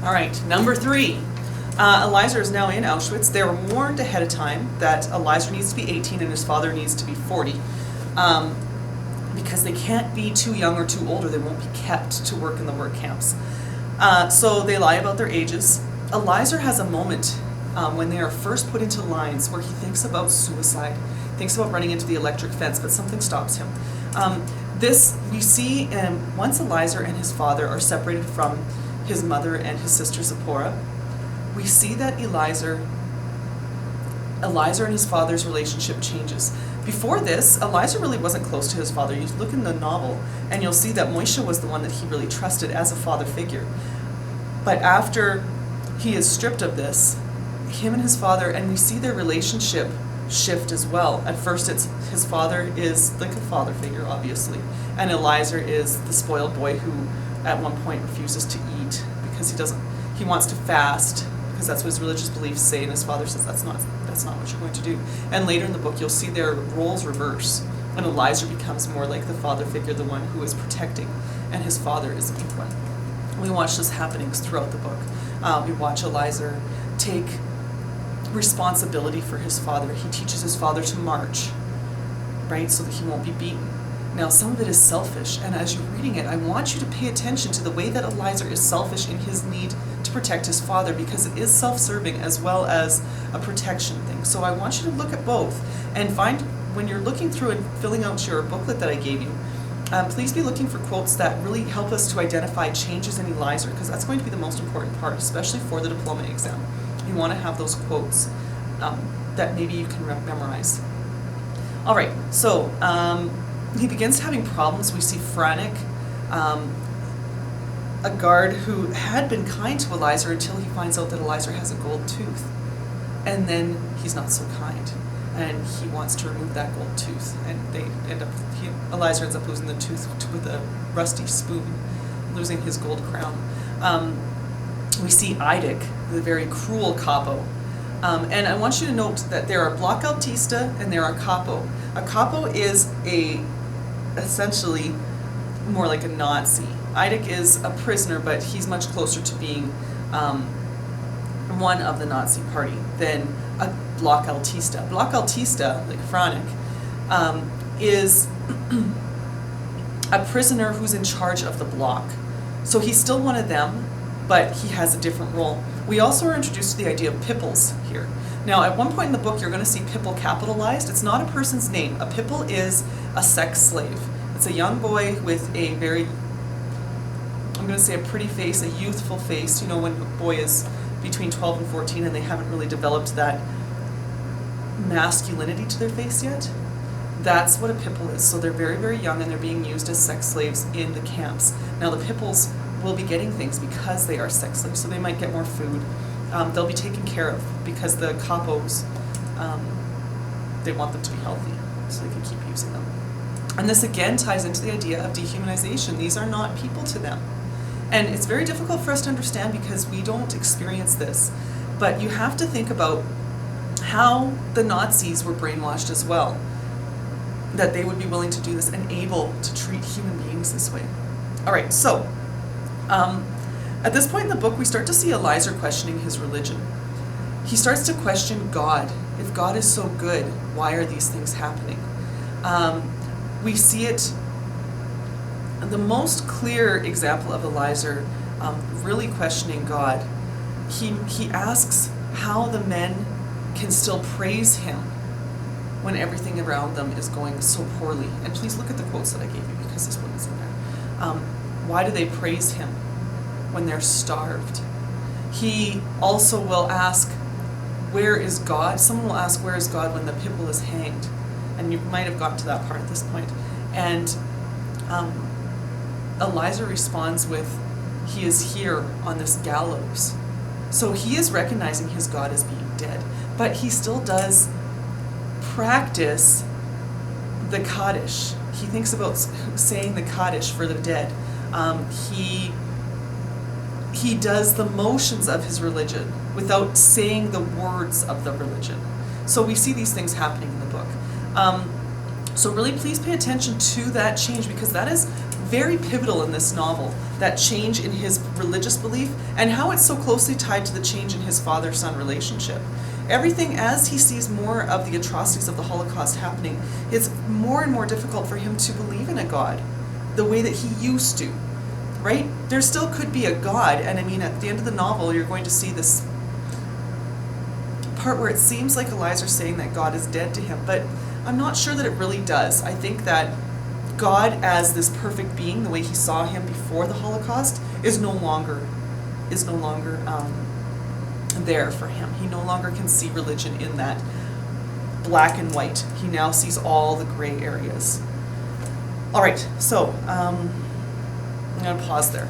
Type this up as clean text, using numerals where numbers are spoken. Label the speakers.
Speaker 1: All right, number 3. Eliezer is now in Auschwitz. They were warned ahead of time that Eliezer needs to be 18 and his father needs to be 40. Because they can't be too young or too old or they won't be kept to work in the work camps. So they lie about their ages. Eliezer has a moment when they are first put into lines where he thinks about suicide, thinks about running into the electric fence, but something stops him. This we see once Eliezer and his father are separated from his mother and his sister Zipporah, we see that Eliezer and his father's relationship changes. Before this, Eliezer really wasn't close to his father. You look in the novel and you'll see that Moshe was the one that he really trusted as a father figure. But after he is stripped of this, him and his father, and we see their relationship shift as well. At first it's his father is like a father figure, obviously, and Eliezer is the spoiled boy who at one point refuses to eat because he wants to fast because that's what his religious beliefs say, and his father says that's not what you're going to do. And later in the book you'll see their roles reverse, and Eliezer becomes more like the father figure, the one who is protecting, and his father is the weak one. We watch this happenings throughout the book. We watch Eliezer take responsibility for his father. He teaches his father to march, right, so that he won't be beaten. Now, some of it is selfish, and as you're reading it, I want you to pay attention to the way that Eliezer is selfish in his need to protect his father, because it is self-serving as well as a protection thing. So I want you to look at both and find, when you're looking through and filling out your booklet that I gave you, please be looking for quotes that really help us to identify changes in Eliezer, because that's going to be the most important part, especially for the diploma exam. You want to have those quotes that maybe you can memorize. All right, so he begins having problems. We see Franek, a guard who had been kind to Eliezer until he finds out that Eliezer has a gold tooth. And then he's not so kind, and he wants to remove that gold tooth. And Eliezer ends up losing the tooth with a rusty spoon, losing his gold crown. We see Eidik, the very cruel capo. And I want you to note that there are bloc altista and there are capo. A capo is essentially more like a Nazi. Eidik is a prisoner, but he's much closer to being one of the Nazi party than a bloc altista. Bloc altista, like Franek, is a prisoner who's in charge of the bloc. So he's still one of them, but he has a different role. We also are introduced to the idea of pipples here. Now, at one point in the book, you're going to see pipple capitalized. It's not a person's name. A pipple is a sex slave. It's a young boy with a very, I'm going to say a pretty face, a youthful face. You know, when a boy is between 12 and 14 and they haven't really developed that masculinity to their face yet. That's what a pipple is. So they're very, very young and they're being used as sex slaves in the camps. Now, the pipples will be getting things because they are sex slaves, so they might get more food. They'll be taken care of because the capos, they want them to be healthy so they can keep using them. And this again ties into the idea of dehumanization. These are not people to them. And it's very difficult for us to understand because we don't experience this. But you have to think about how the Nazis were brainwashed as well, that they would be willing to do this and able to treat human beings this way. All right, so at this point in the book, we start to see Eliezer questioning his religion. He starts to question God. If God is so good, why are these things happening? We see it, the most clear example of Eliezer really questioning God. He asks how the men can still praise him when everything around them is going so poorly. And please look at the quotes that I gave you because this one is in there. Why do they praise him when they're starved? He also will ask, where is God? Someone will ask, where is God when the pipple is hanged? And you might have gotten to that part at this point. And Eliezer responds with, he is here on this gallows. So he is recognizing his God as being dead, but he still does practice the Kaddish. He thinks about saying the Kaddish for the dead. He does the motions of his religion without saying the words of the religion. So we see these things happening in the book. So really please pay attention to that change because that is very pivotal in this novel, that change in his religious belief and how it's so closely tied to the change in his father-son relationship. Everything, as he sees more of the atrocities of the Holocaust happening, it's more and more difficult for him to believe in a God the way that he used to, right? There still could be a God, and I mean, at the end of the novel, you're going to see this part where it seems like Eliezer saying that God is dead to him, but I'm not sure that it really does. I think that God, as this perfect being, the way he saw him before the Holocaust, is no longer there for him. He no longer can see religion in that black and white. He now sees all the gray areas. All right, so I'm going to pause there.